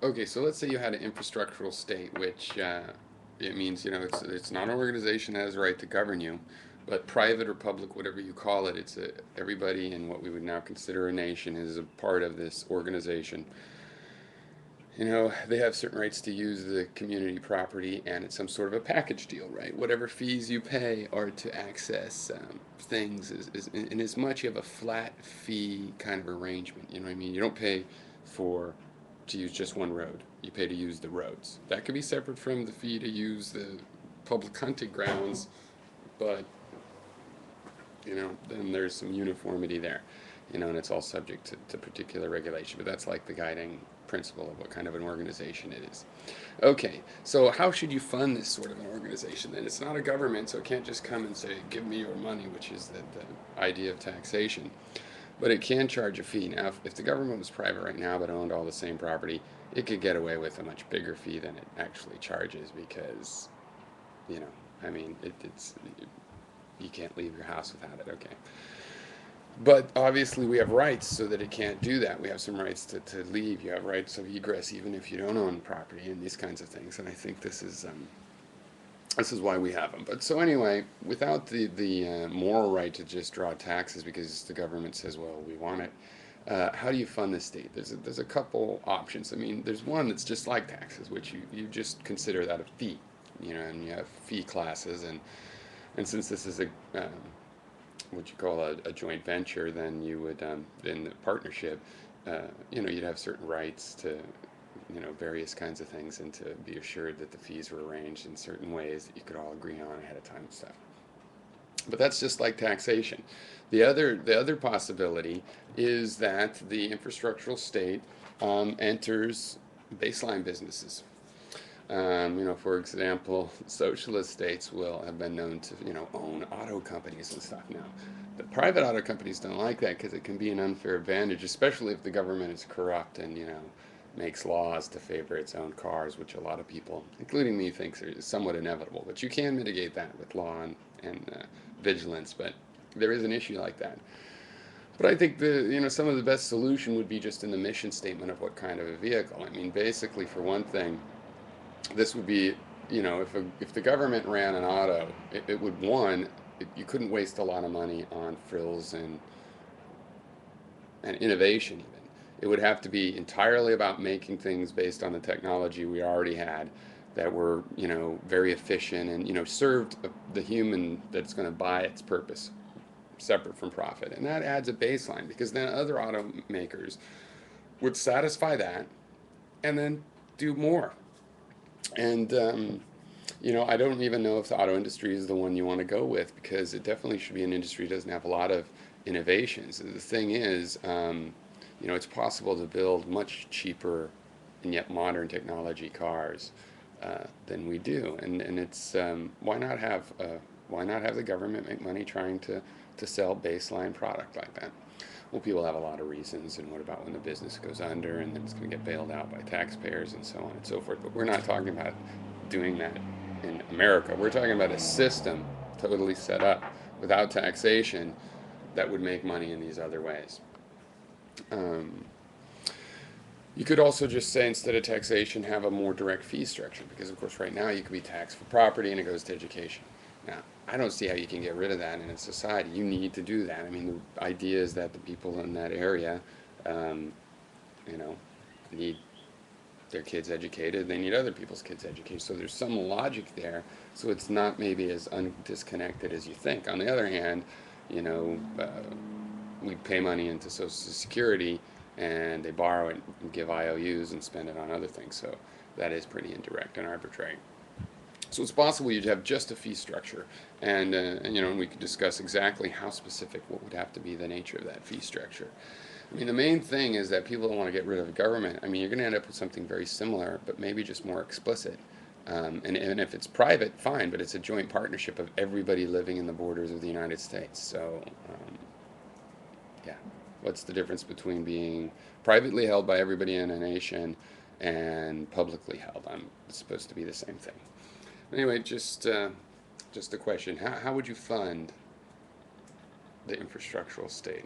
Okay, so let's say you had an infrastructural state, which it means, it's not an organization that has a right to govern you, but private or public, whatever you call it, everybody in what we would now consider a nation is a part of this organization. They have certain rights to use the community property, and it's some sort of a package deal, right? Whatever fees you pay are to access things, in as much you have a flat fee kind of arrangement. You know what I mean? You don't pay for to use just one road. You pay to use the roads. That could be separate from the fee to use the public hunting grounds, but then there's some uniformity there, and it's all subject to particular regulation. But that's like the guiding principle of what kind of an organization it is. Okay, so how should you fund this sort of an organization then? It's not a government, so it can't just come and say, give me your money, which is the idea of taxation. But it can charge a fee. Now, if the government was private right now but owned all the same property, it could get away with a much bigger fee than it actually charges because, you know, I mean, you can't leave your house without it. Okay. But obviously, we have rights so that it can't do that. We have some rights to leave. You have rights of egress even if you don't own property and these kinds of things. And I think this is why we have them. But so anyway, without the moral right to just draw taxes because the government says, well, we want it. How do you fund the state? There's a couple options. I mean, there's one that's just like taxes, which you just consider that a fee, and you have fee classes, and since this is what you call a joint venture, then you would in the partnership, you'd have certain rights to various kinds of things, and to be assured that the fees were arranged in certain ways that you could all agree on ahead of time and stuff. But that's just like taxation. The other possibility is that the infrastructural state enters baseline businesses. For example, socialist states will have been known to, own auto companies and stuff. Now, the private auto companies don't like that because it can be an unfair advantage, especially if the government is corrupt and, makes laws to favor its own cars, which a lot of people, including me, thinks is somewhat inevitable. But you can mitigate that with law and vigilance. But there is an issue like that. But I think some of the best solution would be just in the mission statement of what kind of a vehicle. I mean, basically, for one thing, this would be, if the government ran an auto, it would, you couldn't waste a lot of money on frills and innovation even. It would have to be entirely about making things based on the technology we already had that were, very efficient and, served the human that's going to buy its purpose, separate from profit. And that adds a baseline because then other automakers would satisfy that and then do more. And I don't even know if the auto industry is the one you want to go with because it definitely should be an industry that doesn't have a lot of innovations. The thing is, it's possible to build much cheaper and yet modern technology cars than we do, and it's why not have the government make money trying to sell baseline product like that? Well, people have a lot of reasons, and what about when the business goes under and then it's going to get bailed out by taxpayers and so on and so forth. But we're not talking about doing that in America. We're talking about a system totally set up without taxation that would make money in these other ways. Um, you could also just say instead of taxation, have a more direct fee structure because, of course, right now you could be taxed for property and it goes to education. Now, I don't see how you can get rid of that in a society. You need to do that. I mean, the idea is that the people in that area, um, you know, need their kids educated. They need other people's kids educated. So there's some logic there. So it's not maybe as disconnected as you think. On the other hand, you know, we pay money into Social Security and they borrow it and give IOUs and spend it on other things. So that is pretty indirect and arbitrary. So it's possible you'd have just a fee structure, and we could discuss exactly how specific what would have to be the nature of that fee structure. I mean, the main thing is that people don't want to get rid of the government. I mean, you're going to end up with something very similar, but maybe just more explicit. And if it's private, fine, but it's a joint partnership of everybody living in the borders of the United States. So, yeah, what's the difference between being privately held by everybody in a nation and publicly held? It's supposed to be the same thing. Anyway, just a question. How would you fund the infrastructural state?